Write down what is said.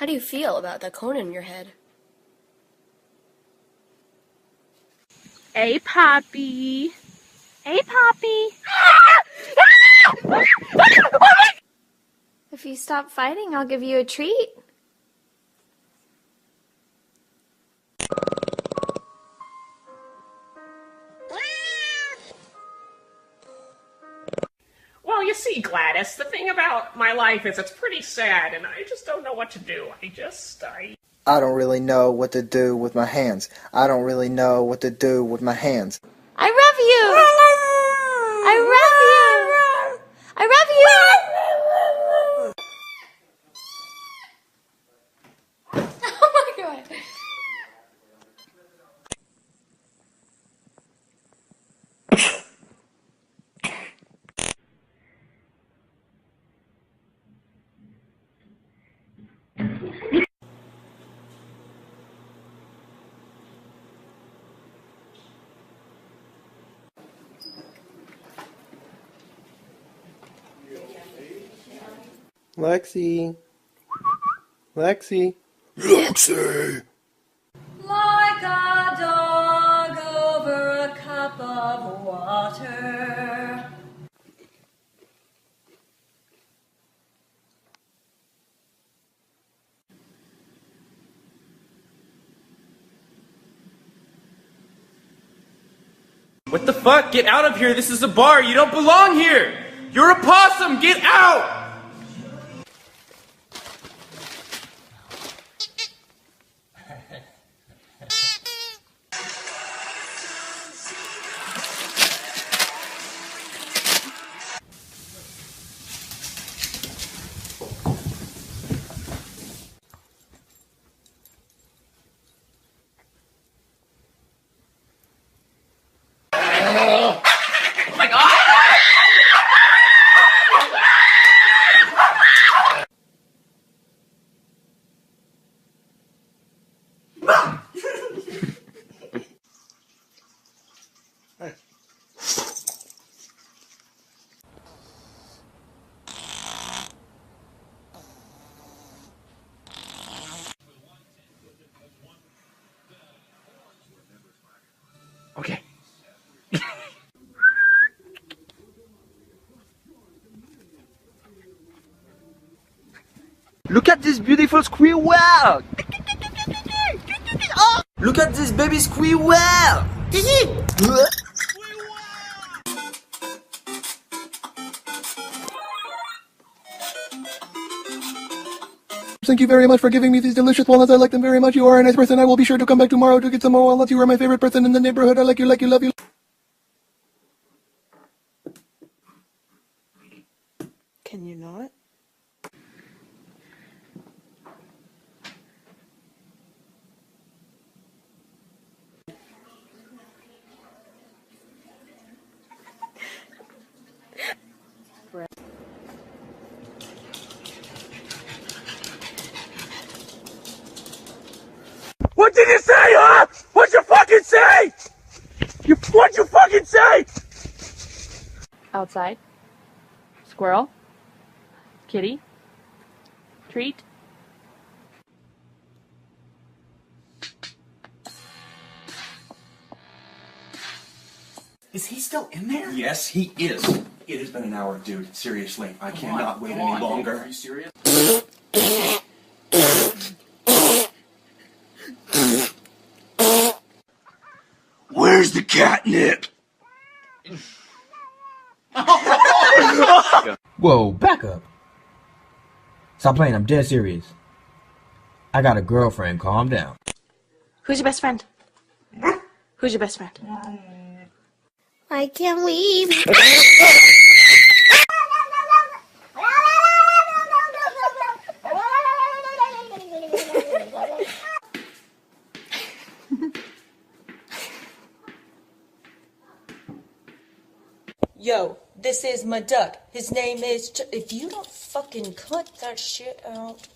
How do you feel about that cone in your head? Hey, Poppy. Hey, Poppy. If you stop fighting, I'll give you a treat. Well, you see, Gladys, the thing about my life is it's pretty sad, and I just don't know what to do. I don't really know what to do with my hands. I don't really know what to do with my hands. I love you! I love you! I love you! Oh my god! Lexi. Lexi. Lexi! Like a dog over a cup of water. What the fuck? Get out of here! This is a bar! You don't belong here! You're a possum! Get out! Okay. Look at this beautiful squirrel! Look at this baby squirrel! Thank you very much for giving me these delicious walnuts. I like them very much. You are a nice person. I will be sure to come back tomorrow to get some more walnuts. You are my favorite person in the neighborhood. I like you, love you. Can you not? What did you say, huh? What'd you fucking say? What'd you fucking say? Outside. Squirrel. Kitty. Treat. Is he still in there? Yes, he is. It has been an hour, dude. Seriously, I cannot wait any longer. Are you serious? Where's the catnip? Whoa, back up. Stop playing, I'm dead serious. I got a girlfriend, calm down. Who's your best friend? Who's your best friend? I can't leave. Yo, this is my duck. His name is if you don't fucking cut that shit out.